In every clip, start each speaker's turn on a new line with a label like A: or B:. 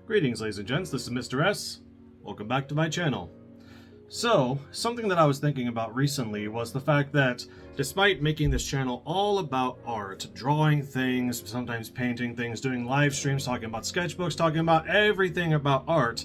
A: Greetings, ladies and gents, this is Mr. S. Welcome back to my channel. So, something that I was thinking about recently was the fact that despite making this channel all about art, drawing things, sometimes painting things, doing live streams, talking about sketchbooks, talking about everything about art,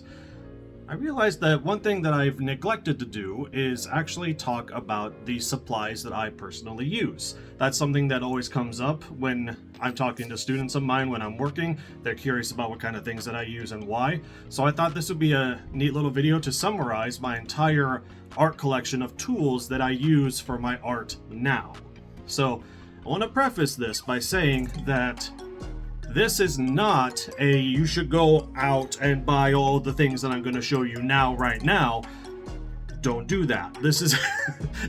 A: I realized that one thing that I've neglected to do is actually talk about the supplies that I personally use. That's something that always comes up when I'm talking to students of mine when I'm working. They're curious about what kind of things that I use and why. So I thought this would be a neat little video to summarize my entire art collection of tools that I use for my art now. So I want to preface this by saying that this is not a you should go out and buy all the things that I'm going to show you now, right now. Don't do that. This is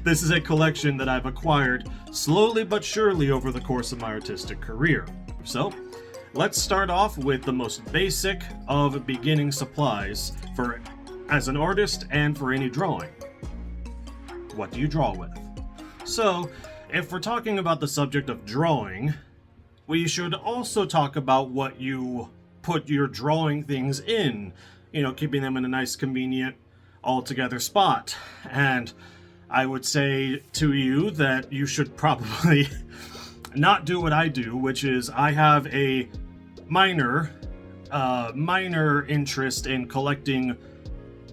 A: this is a collection that I've acquired slowly but surely over the course of my artistic career. So let's start off with the most basic of beginning supplies for as an artist and for any drawing. What do you draw with? So if we're talking about the subject of drawing, we should also talk about what you put your drawing things in, you know, keeping them in a nice, convenient, all-together spot. And I would say to you that you should probably not do what I do, which is I have a minor interest in collecting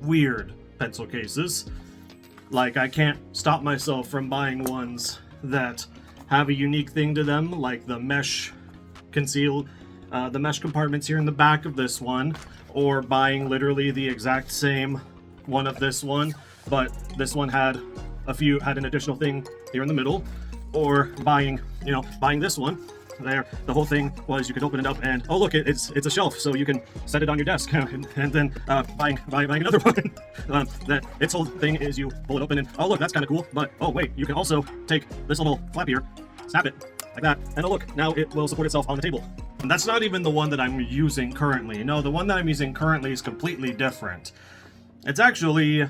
A: weird pencil cases. Like, I can't stop myself from buying ones that have a unique thing to them, like the mesh the mesh compartments here in the back of this one, or buying literally the exact same one of this one, but this one had an additional thing here in the middle, or buying this one. There, the whole thing was you could open it up and, oh look, it's a shelf, so you can set it on your desk, and then buying another one. That its whole thing is you pull it open and, oh look, that's kind of cool, but oh wait, you can also take this little flap here, snap it like that, and oh look, now it will support itself on the table. And that's not even the one that I'm using currently. No, the one that I'm using currently is completely different. It's actually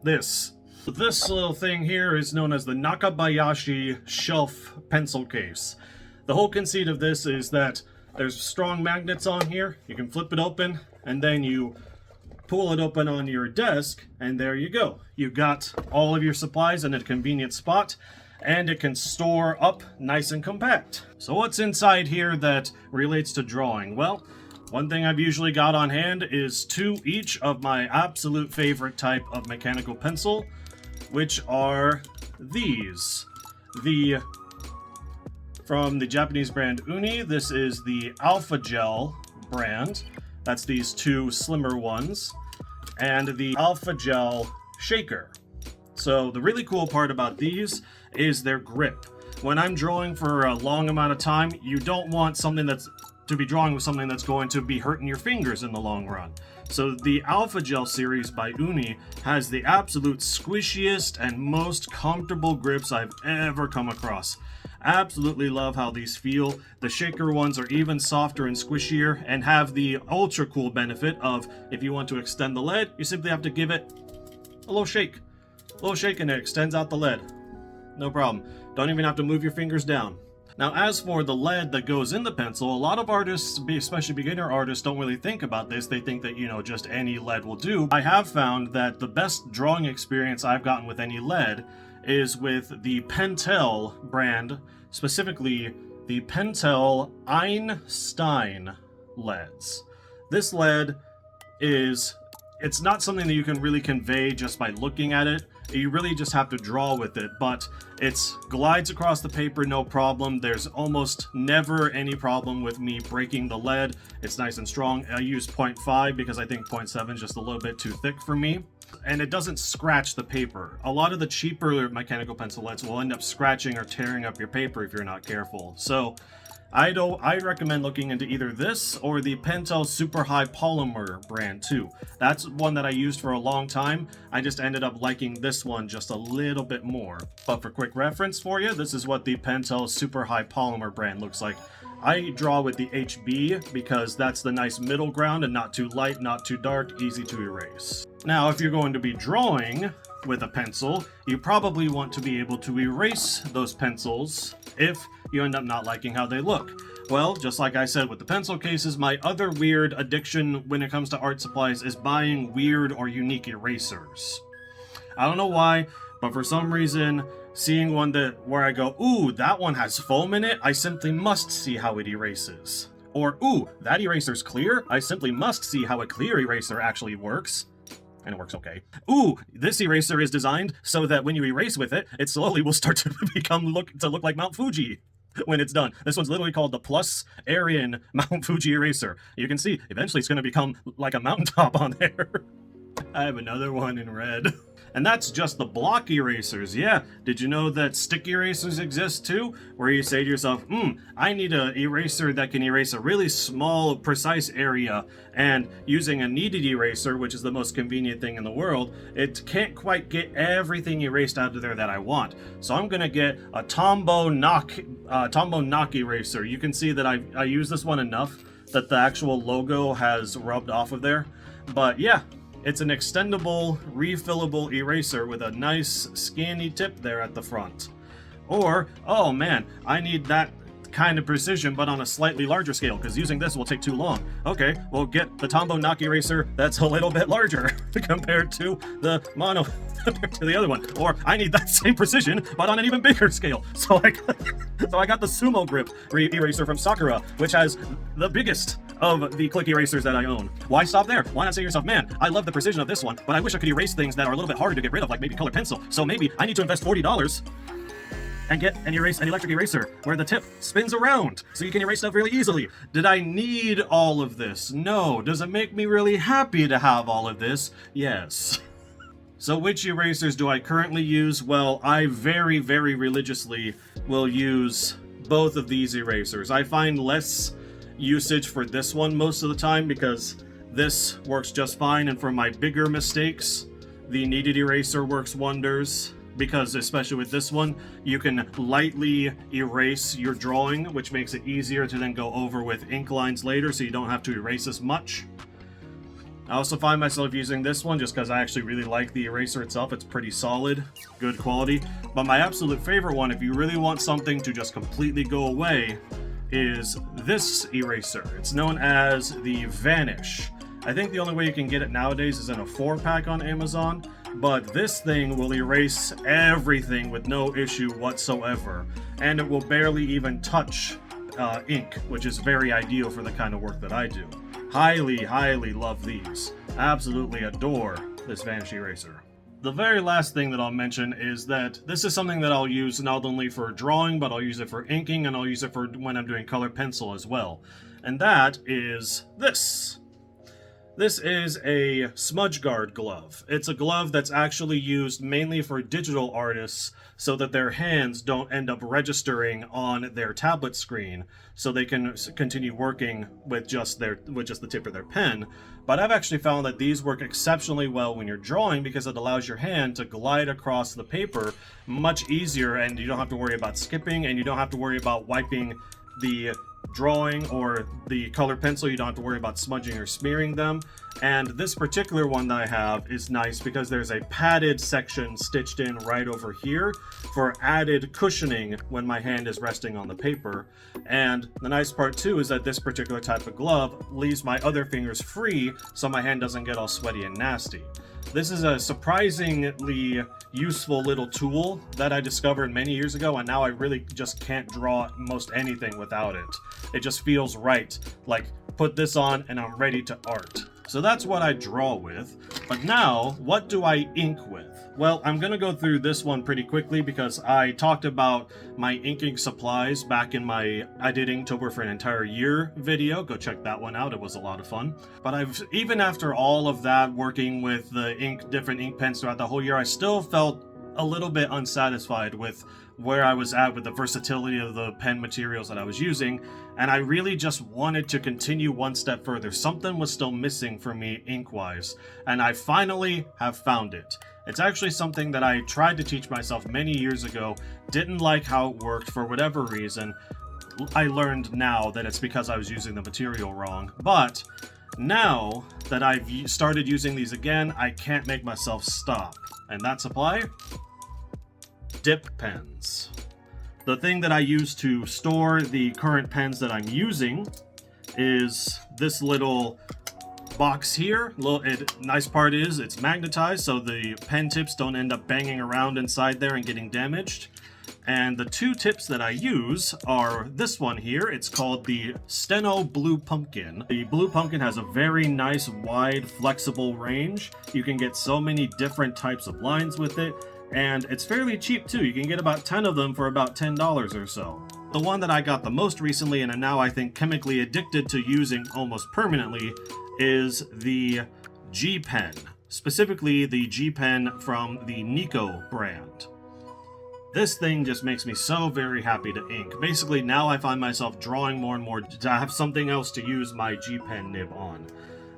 A: this. This little thing here is known as the Nakabayashi shelf pencil case. The whole conceit of this is that there's strong magnets on here. You can flip it open and then you pull it open on your desk and there you go. You've got all of your supplies in a convenient spot and it can store up nice and compact. So what's inside here that relates to drawing? Well, one thing I've usually got on hand is two each of my absolute favorite type of mechanical pencil, which are these. From the Japanese brand Uni, this is the Alpha Gel brand. That's these two slimmer ones. And the Alpha Gel Shaker. So the really cool part about these is their grip. When I'm drawing for a long amount of time, you don't want to be drawing with something that's going to be hurting your fingers in the long run. So the Alpha Gel series by Uni has the absolute squishiest and most comfortable grips I've ever come across. Absolutely love how these feel. The shaker ones are even softer and squishier and have the ultra cool benefit of, if you want to extend the lead, you simply have to give it a little shake. A little shake and it extends out the lead. No problem. Don't even have to move your fingers down. Now, as for the lead that goes in the pencil, a lot of artists, especially beginner artists, don't really think about this. They think that, you know, just any lead will do. I have found that the best drawing experience I've gotten with any lead is with the Pentel brand, specifically the Pentel Einstein LEDs. This lead it's not something that you can really convey just by looking at it. You really just have to draw with it, but it glides across the paper no problem. There's almost never any problem with me breaking the lead. It's nice and strong. I use 0.5 because I think 0.7 is just a little bit too thick for me. And it doesn't scratch the paper. A lot of the cheaper mechanical pencil leads will end up scratching or tearing up your paper if you're not careful. So I recommend looking into either this or the Pentel Super High Polymer brand too. That's one that I used for a long time. I just ended up liking this one just a little bit more. But for quick reference for you, this is what the Pentel Super High Polymer brand looks like. I draw with the HB because that's the nice middle ground and not too light, not too dark, easy to erase. Now, if you're going to be drawing with a pencil, you probably want to be able to erase those pencils if you end up not liking how they look. Well, just like I said with the pencil cases, my other weird addiction when it comes to art supplies is buying weird or unique erasers. I don't know why, but for some reason, seeing one where I go, ooh, that one has foam in it, I simply must see how it erases. Or, ooh, that eraser's clear, I simply must see how a clear eraser actually works. And it works okay. Ooh, this eraser is designed so that when you erase with it, it slowly will start to look like Mount Fuji when it's done. This one's literally called the Plus Arian Mount Fuji eraser. You can see, eventually it's going to become like a mountaintop on there. I have another one in red. And that's just the block erasers. Yeah, did you know that stick erasers exist too? Where you say to yourself, I need an eraser that can erase a really small, precise area, and using a kneaded eraser, which is the most convenient thing in the world, it can't quite get everything erased out of there that I want. So I'm gonna get a Tombow knock eraser. You can see that I use this one enough that the actual logo has rubbed off of there. But yeah, it's an extendable, refillable eraser with a nice scanny tip there at the front. Or, oh man, I need that kind of precision but on a slightly larger scale, because using this will take too long. Okay, we'll get the Tombow knock eraser that's a little bit larger compared to the mono to the other one. Or I need that same precision but on an even bigger scale. So I got the Sumo Grip eraser from Sakura, which has the biggest of the click erasers that I own. Why stop there? Why not say to yourself, man, I love the precision of this one, but I wish I could erase things that are a little bit harder to get rid of, like maybe colored pencil. So maybe I need to invest $40 and get an electric eraser where the tip spins around so you can erase stuff really easily. Did I need all of this? No. Does it make me really happy to have all of this? Yes. So which erasers do I currently use? Well, I very, very religiously will use both of these erasers. I find less usage for this one most of the time because this works just fine, and for my bigger mistakes, the kneaded eraser works wonders. Because especially with this one, you can lightly erase your drawing, which makes it easier to then go over with ink lines later, so you don't have to erase as much. I also find myself using this one just because I actually really like the eraser itself. It's pretty solid, good quality. But my absolute favorite one, if you really want something to just completely go away, is this eraser. It's known as the Vanish. I think the only way you can get it nowadays is in a 4-pack on Amazon, but this thing will erase everything with no issue whatsoever, and it will barely even touch ink, which is very ideal for the kind of work that I do. Highly, highly love these. Absolutely adore this Vanish eraser. The very last thing that I'll mention is that this is something that I'll use not only for drawing, but I'll use it for inking, and I'll use it for when I'm doing colored pencil as well. And that is this. This is a smudge guard glove. It's a glove that's actually used mainly for digital artists so that their hands don't end up registering on their tablet screen, so they can continue working with just the tip of their pen. But I've actually found that these work exceptionally well when you're drawing because it allows your hand to glide across the paper much easier, and you don't have to worry about skipping, and you don't have to worry about wiping the drawing or the colored pencil. You don't have to worry about smudging or smearing them. And this particular one that I have is nice because there's a padded section stitched in right over here for added cushioning when my hand is resting on the paper. And the nice part too is that this particular type of glove leaves my other fingers free so my hand doesn't get all sweaty and nasty. This is a surprisingly useful little tool that I discovered many years ago, and now I really just can't draw most anything without it. It just feels right, like put this on and I'm ready to art. So that's what I draw with. But now, what do I ink with? Well, I'm going to go through this one pretty quickly because I talked about my inking supplies back in my I Did Inktober for an Entire Year video. Go check that one out. It was a lot of fun. But even after all of that, working with the different ink pens throughout the whole year, I still felt a little bit unsatisfied with where I was at with the versatility of the pen materials that I was using, and I really just wanted to continue one step further. Something was still missing for me ink-wise, and I finally have found it. It's actually something that I tried to teach myself many years ago, didn't like how it worked for whatever reason. I learned now that it's because I was using the material wrong, but now that I've started using these again, I can't make myself stop. And that supply? Dip pens. The thing that I use to store the current pens that I'm using is this little box here. Nice part is it's magnetized, so the pen tips don't end up banging around inside there and getting damaged. And the two tips that I use are this one here. It's called the Steno Blue Pumpkin. The Blue Pumpkin has a very nice, wide, flexible range. You can get so many different types of lines with it, and it's fairly cheap too. You can get about 10 of them for about $10 or so. The one that I got the most recently, and am now I think chemically addicted to using almost permanently, is the G Pen. Specifically the G Pen from the Nico brand. This thing just makes me so very happy to ink. Basically, now I find myself drawing more and more to have something else to use my G Pen nib on.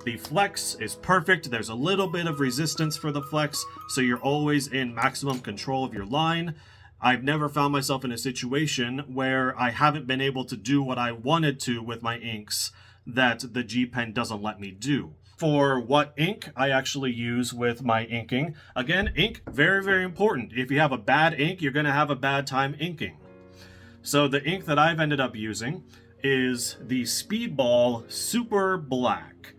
A: The flex is perfect. There's a little bit of resistance for the flex, so you're always in maximum control of your line. I've never found myself in a situation where I haven't been able to do what I wanted to with my inks that the G Pen doesn't let me do. For what ink I actually use with my inking. Again, ink, very, very important. If you have a bad ink, you're going to have a bad time inking. So the ink that I've ended up using is the Speedball Super Black.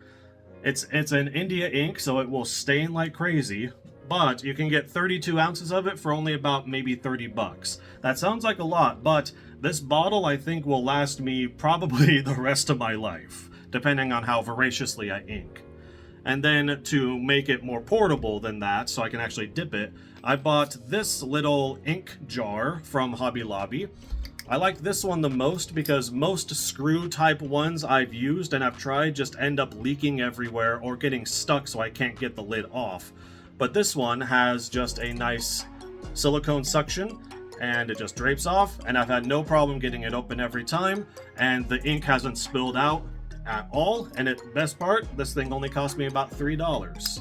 A: It's an India ink, so it will stain like crazy, but you can get 32 ounces of it for only about maybe 30 bucks. That sounds like a lot, but this bottle I think will last me probably the rest of my life, depending on how voraciously I ink. And then to make it more portable than that, so I can actually dip it, I bought this little ink jar from Hobby Lobby. I like this one the most because most screw type ones I've used and I've tried just end up leaking everywhere or getting stuck so I can't get the lid off. But this one has just a nice silicone suction and it just drapes off, and I've had no problem getting it open every time, and the ink hasn't spilled out at all. And best part, this thing only cost me about $3.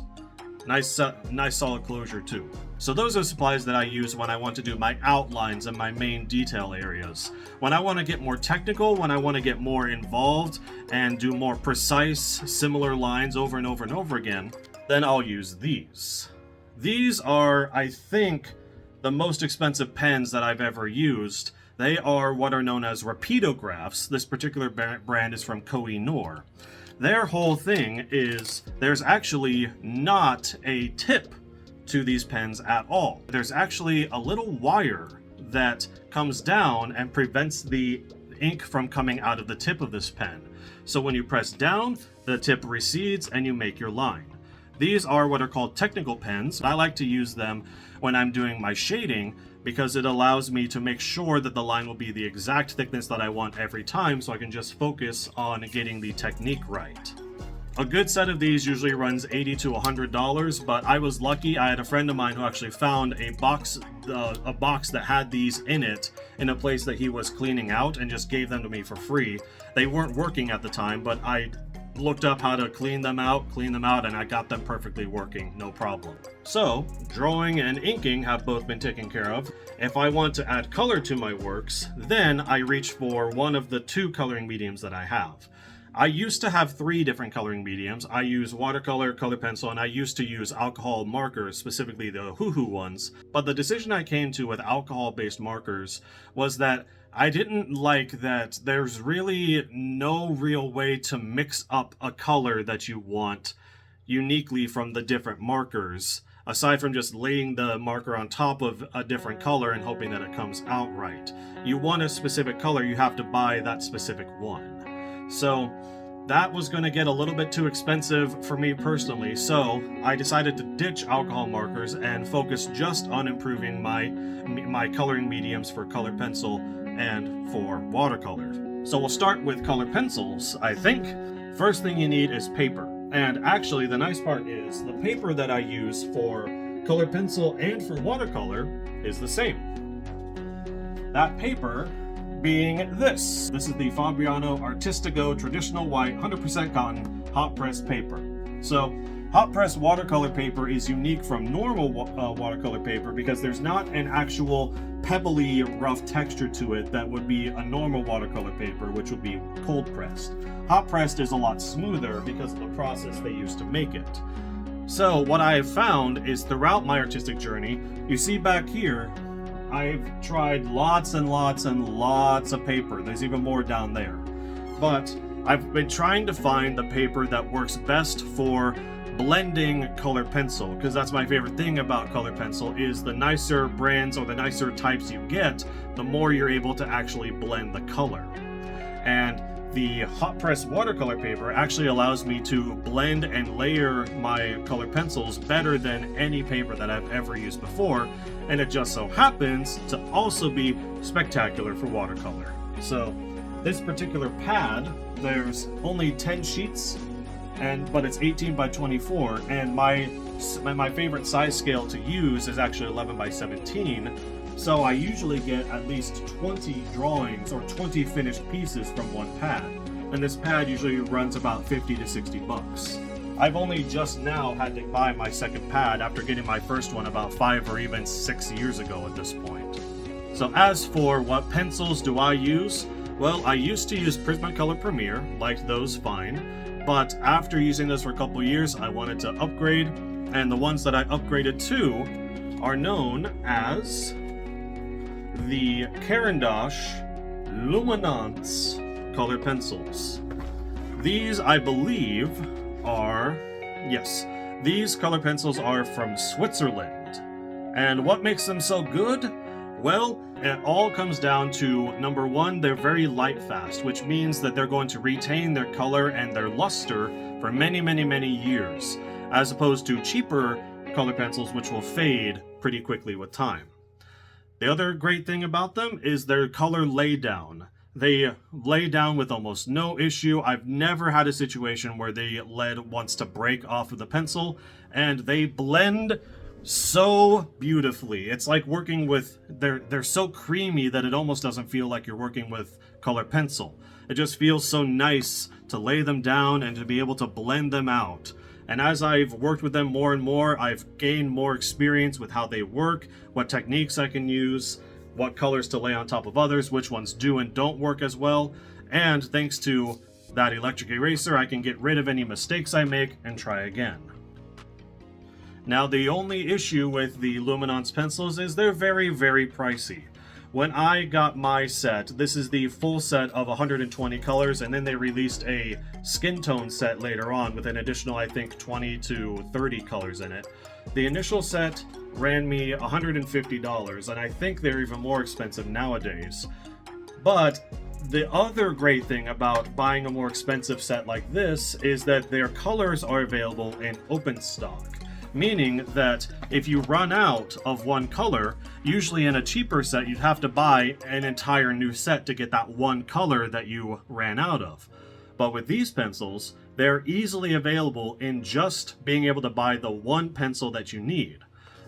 A: Nice solid closure too. So those are supplies that I use when I want to do my outlines and my main detail areas. When I want to get more technical, when I want to get more involved and do more precise, similar lines over and over and over again, then I'll use these. These are, I think, the most expensive pens that I've ever used. They are what are known as rapidographs. This particular brand is from Koh-i-Noor. Their whole thing is there's actually not a tip to these pens at all. There's actually a little wire that comes down and prevents the ink from coming out of the tip of this pen. So when you press down, the tip recedes and you make your line. These are what are called technical pens. I like to use them when I'm doing my shading because it allows me to make sure that the line will be the exact thickness that I want every time, so I can just focus on getting the technique right. A good set of these usually runs $80 to $100, but I was lucky. I had a friend of mine who actually found a box that had these in it in a place that he was cleaning out and just gave them to me for free. They weren't working at the time, but I looked up how to clean them out, and I got them perfectly working, no problem. So, drawing and inking have both been taken care of. If I want to add color to my works, then I reach for one of the two coloring mediums that I have. I used to have 3 different coloring mediums. I use watercolor, color pencil, and I used to use alcohol markers, specifically the hoo-hoo ones. But the decision I came to with alcohol-based markers was that I didn't like that there's really no real way to mix up a color that you want uniquely from the different markers, aside from just laying the marker on top of a different color and hoping that it comes out right. You want a specific color, you have to buy that specific one. So that was going to get a little bit too expensive for me personally, so I decided to ditch alcohol markers and focus just on improving my coloring mediums for color pencil and for watercolor. So we'll start with color pencils, I think. First thing you need is paper. And actually the nice part is the paper that I use for color pencil and for watercolor is the same. That paper being this. This is the Fabriano Artistico Traditional White 100% Cotton Hot Pressed Paper. So hot pressed watercolor paper is unique from normal watercolor paper because there's not an actual pebbly rough texture to it that would be a normal watercolor paper, which would be cold pressed. Hot pressed is a lot smoother because of the process they use to make it. So what I have found is throughout my artistic journey, you see back here, I've tried lots and lots and lots of paper. There's even more down there. But I've been trying to find the paper that works best for blending colored pencil, because that's my favorite thing about colored pencil, is the nicer brands or the nicer types you get, the more you're able to actually blend the color. And the hot press watercolor paper actually allows me to blend and layer my colored pencils better than any paper that I've ever used before, and it just so happens to also be spectacular for watercolor. So this particular pad, there's only 10 sheets, but it's 18 by 24, and my favorite size scale to use is actually 11 by 17. So I usually get at least 20 drawings or 20 finished pieces from one pad, and this pad usually runs about 50 to 60 bucks. I've only just now had to buy my second pad after getting my first one about 5 or even 6 years ago at this point. So as for what pencils do I use? Well, I used to use Prismacolor Premier, liked those fine, but after using this for a couple years, I wanted to upgrade, and the ones that I upgraded to are known as the Caran d'Ache Luminance colored pencils. These, I believe, are, yes, these color pencils are from Switzerland. And what makes them so good? Well, it all comes down to, number one, they're very light fast, which means that they're going to retain their color and their luster for many, many, many years, as opposed to cheaper color pencils, which will fade pretty quickly with time. The other great thing about them is their color laydown. They lay down with almost no issue. I've never had a situation where the lead wants to break off of the pencil, and they blend so beautifully. It's like working with, they're so creamy that it almost doesn't feel like you're working with colored pencil. It just feels so nice to lay them down and to be able to blend them out. And as I've worked with them more and more, I've gained more experience with how they work, what techniques I can use, what colors to lay on top of others, which ones do and don't work as well. And thanks to that electric eraser, I can get rid of any mistakes I make and try again. Now, the only issue with the Luminance pencils is they're very, very pricey. When I got my set, this is the full set of 120 colors, and then they released a skin tone set later on with an additional, I think, 20 to 30 colors in it. The initial set ran me $150, and I think they're even more expensive nowadays. But the other great thing about buying a more expensive set like this is that their colors are available in open stock. Meaning that if you run out of one color, usually in a cheaper set you'd have to buy an entire new set to get that one color that you ran out of. But with these pencils, they're easily available in just being able to buy the one pencil that you need.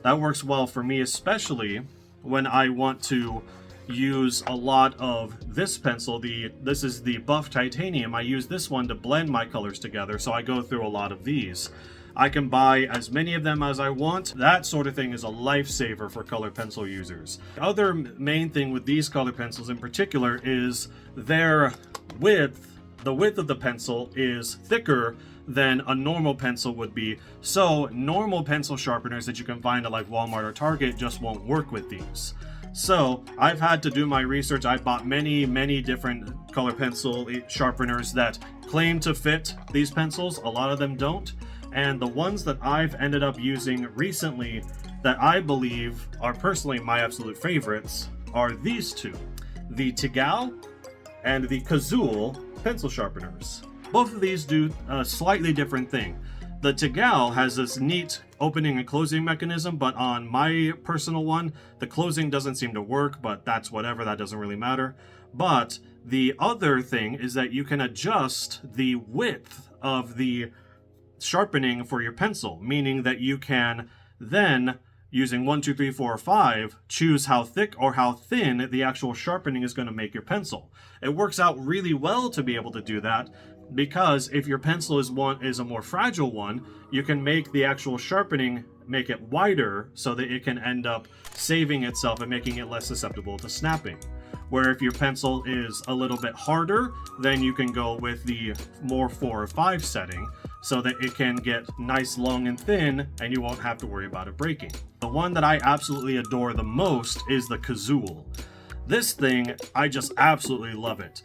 A: That works well for me, especially when I want to use a lot of this pencil. This is the Buff Titanium. I use this one to blend my colors together, so I go through a lot of these. I can buy as many of them as I want. That sort of thing is a lifesaver for colored pencil users. The other main thing with these colored pencils in particular is their width. The width of the pencil is thicker than a normal pencil would be, so normal pencil sharpeners that you can find at like Walmart or Target just won't work with these. So I've had to do my research. I bought many different color pencil sharpeners that claim to fit these pencils. A lot of them don't. And the ones that I've ended up using recently that I believe are personally my absolute favorites are these two, the TVARI and the Seagulls pencil sharpeners. Both of these do a slightly different thing. The TVARI has this neat opening and closing mechanism, but on my personal one, the closing doesn't seem to work, but that's whatever, that doesn't really matter. But the other thing is that you can adjust the width of the sharpening for your pencil, meaning that you can then, using 1, 2, 3, 4, 5, choose how thick or how thin the actual sharpening is going to make your pencil. It works out really well to be able to do that, because if your pencil is a more fragile one, you can make the actual sharpening, make it wider so that it can end up saving itself and making it less susceptible to snapping. Where if your pencil is a little bit harder, then you can go with the more 4 or 5 setting. so that it can get nice, long, and thin, and you won't have to worry about it breaking. The one that I absolutely adore the most is the Seagulls. This thing, I just absolutely love it.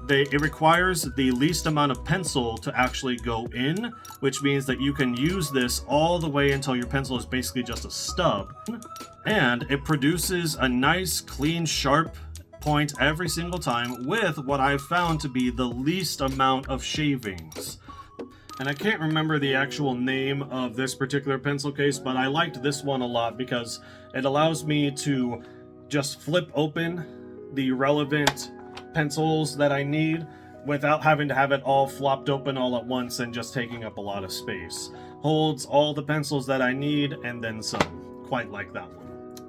A: It requires the least amount of pencil to actually go in, which means that you can use this all the way until your pencil is basically just a stub. And it produces a nice, clean, sharp point every single time with what I've found to be the least amount of shavings. And I can't remember the actual name of this particular pencil case, but I liked this one a lot because it allows me to just flip open the relevant pencils that I need without having to have it all flopped open all at once and just taking up a lot of space. Holds all the pencils that I need and then some. Quite like that one.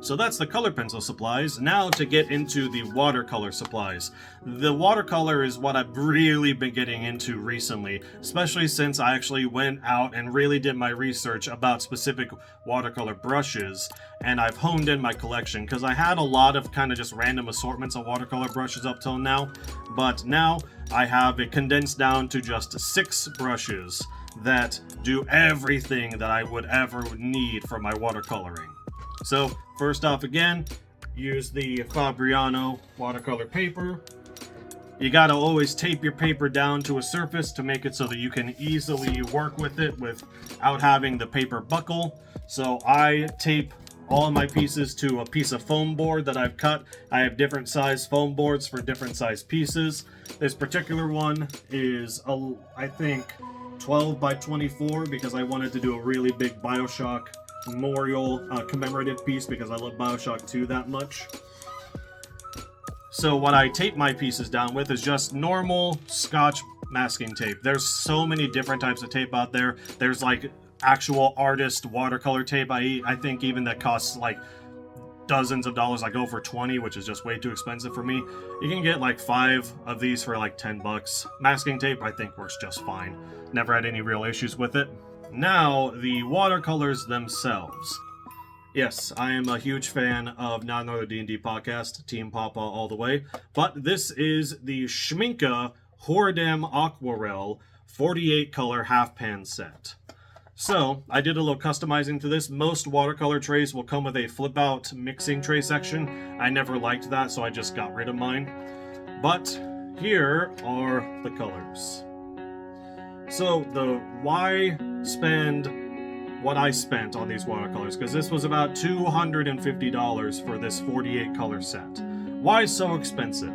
A: So that's the color pencil supplies. Now to get into the watercolor supplies. The watercolor is what I've really been getting into recently, especially since I actually went out and really did my research about specific watercolor brushes, and I've honed in my collection because I had a lot of kind of just random assortments of watercolor brushes up till now, but now I have it condensed down to just 6 brushes that do everything that I would ever need for my watercoloring. So first off, again, use the Fabriano watercolor paper. You gotta always tape your paper down to a surface to make it so that you can easily work with it without having the paper buckle. So I tape all of my pieces to a piece of foam board that I've cut. I have different size foam boards for different size pieces. This particular one is, I think, 12 by 24 because I wanted to do a really big BioShock memorial commemorative piece because I love BioShock 2 that much. So what I tape my pieces down with is just normal Scotch masking tape. There's so many different types of tape out there. There's like actual artist watercolor tape. I think even that costs like dozens of dollars. I go for 20, which is just way too expensive for me. You can get like 5 of these for like 10 bucks. Masking tape I think works just fine. Never had any real issues with it. Now, the watercolors themselves. Yes, I am a huge fan of Not Another D&D Podcast, Team Papa all the way, but this is the Schmincke Horadam Aquarelle 48 color half pan set. So, I did a little customizing to this. Most watercolor trays will come with a flip out mixing tray section. I never liked that, so I just got rid of mine. But here are the colors. So why spend what I spent on these watercolors? Because this was about $250 for this 48 color set. Why so expensive?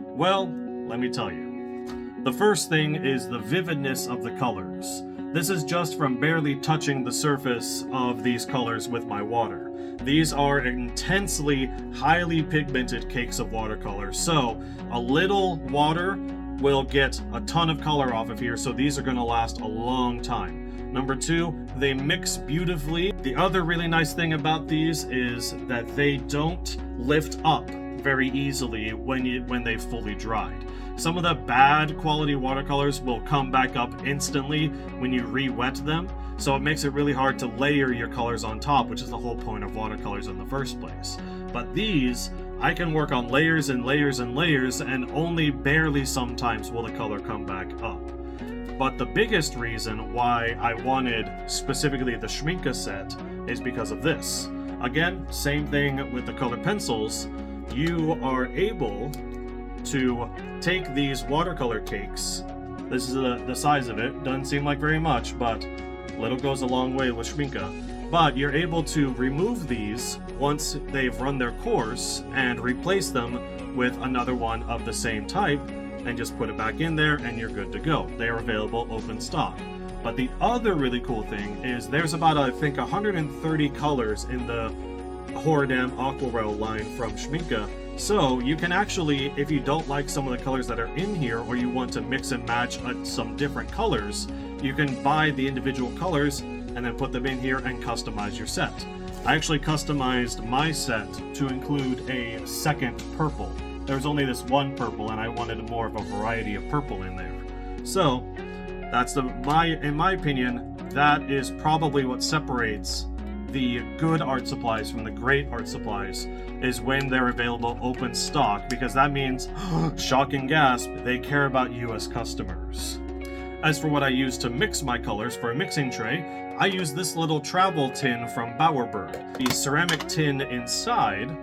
A: Well, let me tell you. The first thing is the vividness of the colors. This is just from barely touching the surface of these colors with my water. These are intensely, highly pigmented cakes of watercolor, so a little water will get a ton of color off of here, so these are going to last a long time. Number 2, they mix beautifully. The other really nice thing about these is that they don't lift up very easily when they've fully dried. Some of the bad quality watercolors will come back up instantly when you re-wet them, so it makes it really hard to layer your colors on top, which is the whole point of watercolors in the first place. But these, I can work on layers and layers and layers, and only barely sometimes will the color come back up. But the biggest reason why I wanted specifically the Schmincke set is because of this. Again, same thing with the colored pencils. You are able to take these watercolor cakes. This is the size of it. Doesn't seem like very much, but little goes a long way with Schmincke. But you're able to remove these once they've run their course and replace them with another one of the same type and just put it back in there and you're good to go. They are available open stock. But the other really cool thing is there's about, I think, 130 colors in the Horadam Aquarelle line from Schmincke. So you can actually, if you don't like some of the colors that are in here, or you want to mix and match some different colors, you can buy the individual colors and then put them in here and customize your set. I actually customized my set to include a second purple. There's only this one purple and I wanted more of a variety of purple in there. So that's in my opinion, that is probably what separates the good art supplies from the great art supplies, is when they're available open stock, because that means, shocking gasp, they care about you as customers. As for what I use to mix my colors for a mixing tray, I use this little travel tin from Bowerbird. The ceramic tin inside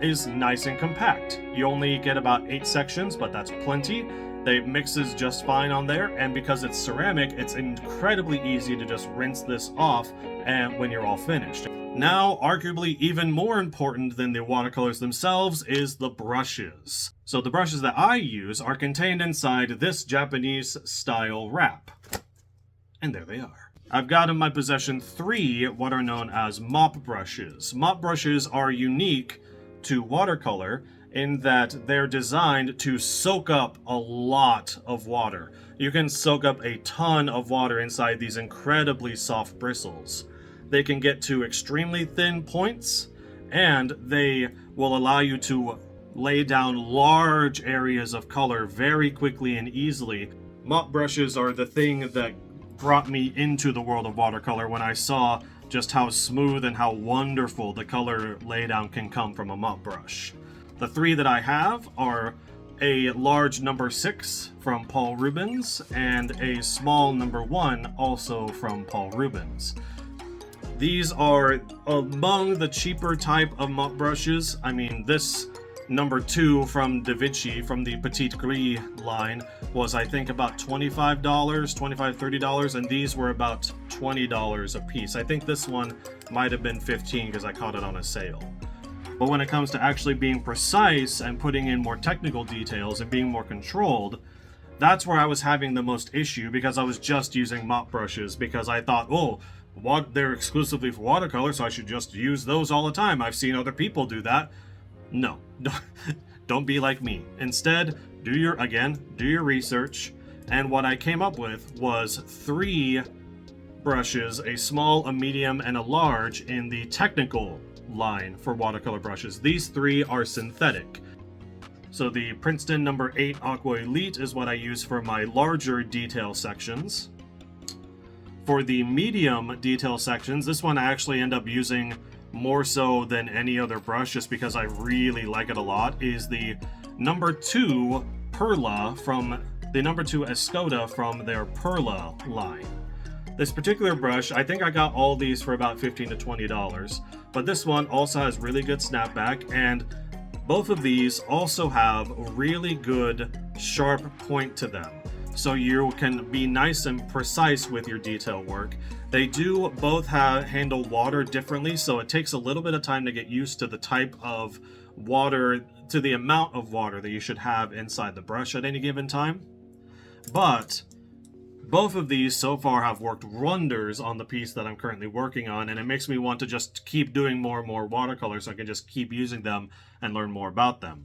A: is nice and compact. You only get about 8 sections, but that's plenty. It mixes just fine on there, and because it's ceramic, it's incredibly easy to just rinse this off and when you're all finished. Now, arguably even more important than the watercolors themselves is the brushes. So the brushes that I use are contained inside this Japanese style wrap. And there they are. I've got in my possession 3 what are known as mop brushes. Mop brushes are unique to watercolor in that they're designed to soak up a lot of water. You can soak up a ton of water inside these incredibly soft bristles. They can get to extremely thin points, and they will allow you to lay down large areas of color very quickly and easily. Mop brushes are the thing that brought me into the world of watercolor when I saw just how smooth and how wonderful the color laydown can come from a mop brush. The 3 that I have are a large number 6 from Paul Rubens and a small number 1 also from Paul Rubens. These are among the cheaper type of mop brushes. I mean, this number 2 from Da Vinci from the Petite Gris line was, I think, about $25, $30, and these were about $20 a piece. I think this one might have been $15 because I caught it on a sale. But when it comes to actually being precise and putting in more technical details and being more controlled, that's where I was having the most issue, because I was just using mop brushes because I thought, oh, they're exclusively for watercolor, so I should just use those all the time. I've seen other people do that. No, don't be like me. Instead, do your research. And what I came up with was 3 brushes, a small, a medium, and a large in the technical line for watercolor brushes. These 3 are synthetic. So the Princeton number 8 Aqua Elite is what I use for my larger detail sections. For the medium detail sections, this one I actually end up using more so than any other brush just because I really like it a lot, is the number 2 Perla from the number 2 Escoda from their Perla line. This particular brush, I think I got all these for about $15 to $20, but this one also has really good snapback, and both of these also have really good sharp point to them. So you can be nice and precise with your detail work. They do both handle water differently, so it takes a little bit of time to get used to the type of water, to the amount of water that you should have inside the brush at any given time. But both of these so far have worked wonders on the piece that I'm currently working on, and it makes me want to just keep doing more and more watercolors so I can just keep using them and learn more about them.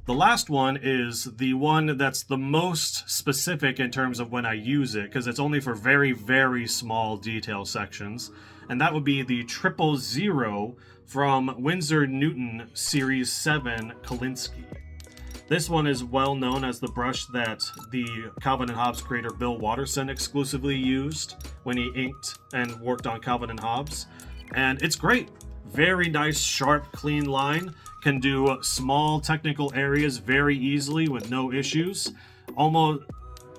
A: The last one is the one that's the most specific in terms of when I use it, because it's only for very, very small detail sections, and that would be the 000 from Winsor Newton Series 7 Kolinsky. This one is well known as the brush that the Calvin and Hobbes creator Bill Watterson exclusively used when he inked and worked on Calvin and Hobbes, and it's great. Very nice, sharp, clean line. Can do small technical areas very easily with no issues. Almost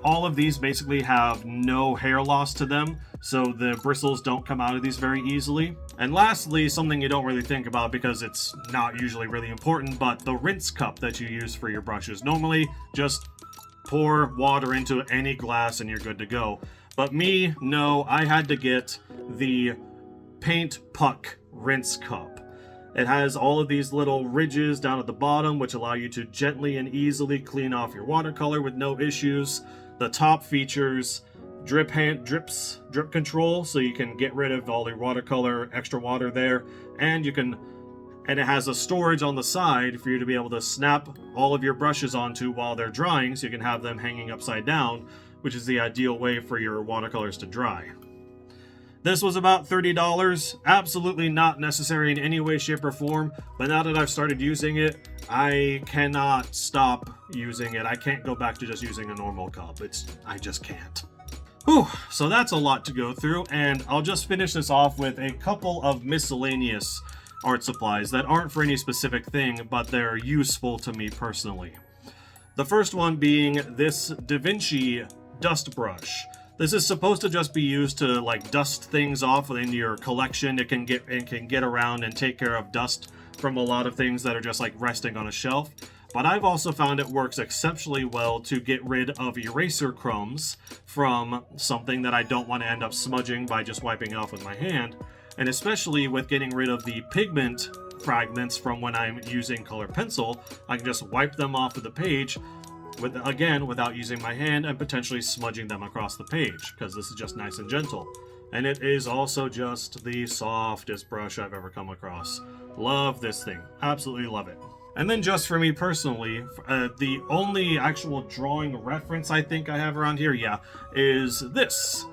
A: all of these basically have no hair loss to them, so the bristles don't come out of these very easily. And lastly, something you don't really think about because it's not usually really important, but the rinse cup that you use for your brushes. Normally, just pour water into any glass and you're good to go. But me, no, I had to get the Paint Puck rinse cup. It has all of these little ridges down at the bottom which allow you to gently and easily clean off your watercolor with no issues. The top features drip control, so you can get rid of all your watercolor, extra water there, and it has a storage on the side for you to be able to snap all of your brushes onto while they're drying, so you can have them hanging upside down, which is the ideal way for your watercolors to dry. This was about $30, absolutely not necessary in any way, shape, or form, but now that I've started using it, I cannot stop using it. I can't go back to just using a normal cup. I just can't. Whew, so that's a lot to go through, and I'll just finish this off with a couple of miscellaneous art supplies that aren't for any specific thing, but they're useful to me personally. The first one being this Da Vinci dust brush. This is supposed to just be used to like dust things off in your collection. It can get around and take care of dust from a lot of things that are just like resting on a shelf. But I've also found it works exceptionally well to get rid of eraser crumbs from something that I don't want to end up smudging by just wiping it off with my hand. And especially with getting rid of the pigment fragments from when I'm using colored pencil, I can just wipe them off of the page without using my hand and potentially smudging them across the page, because this is just nice and gentle. And it is also just the softest brush I've ever come across. Love this thing. Absolutely love it. And then just for me personally, the only actual drawing reference I think I have around here, is this.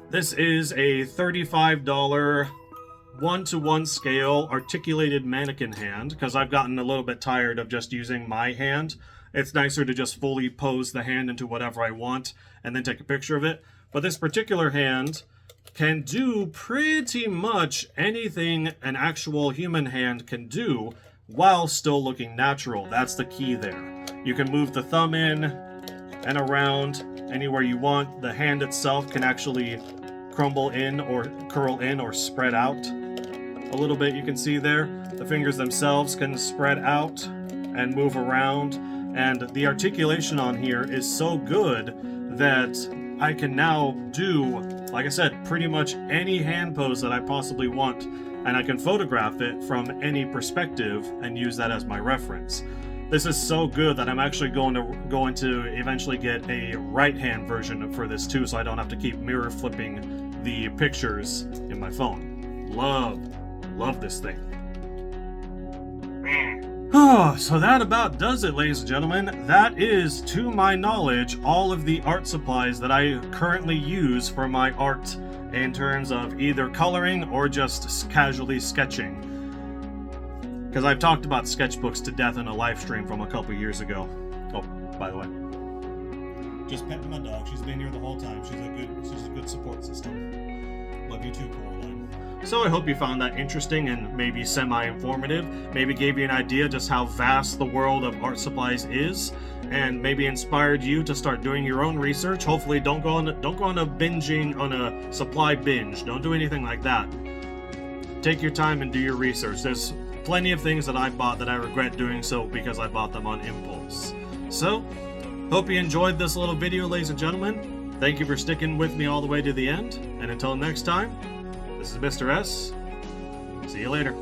A: This is a $35 1-to-1 scale articulated mannequin hand, because I've gotten a little bit tired of just using my hand. It's nicer to just fully pose the hand into whatever I want and then take a picture of it. But this particular hand can do pretty much anything an actual human hand can do while still looking natural. That's the key there. You can move the thumb in and around anywhere you want. The hand itself can actually crumble in or curl in or spread out a little bit. You can see there the fingers themselves can spread out and move around, and the articulation on here is so good that I can now do, like I said, pretty much any hand pose that I possibly want, and I can photograph it from any perspective and use that as my reference. This is so good that I'm actually going to eventually get a right-hand version for this too, so I don't have to keep mirror flipping the pictures in my phone. Love this thing. So that about does it, ladies and gentlemen. That is, to my knowledge, all of the art supplies that I currently use for my art in terms of either coloring or just casually sketching. Because I've talked about sketchbooks to death in a live stream from a couple years ago. Oh, by the way. Just petting my dog. She's been here the whole time. She's a good support system. Love you too, Coraline. So I hope you found that interesting and maybe semi-informative. Maybe gave you an idea just how vast the world of art supplies is, and maybe inspired you to start doing your own research. Hopefully, don't go on a binging on a supply binge. Don't do anything like that. Take your time and do your research. There's plenty of things that I bought that I regret doing so because I bought them on impulse. So, hope you enjoyed this little video, ladies and gentlemen. Thank you for sticking with me all the way to the end, and until next time, this is Mr. S. See you later.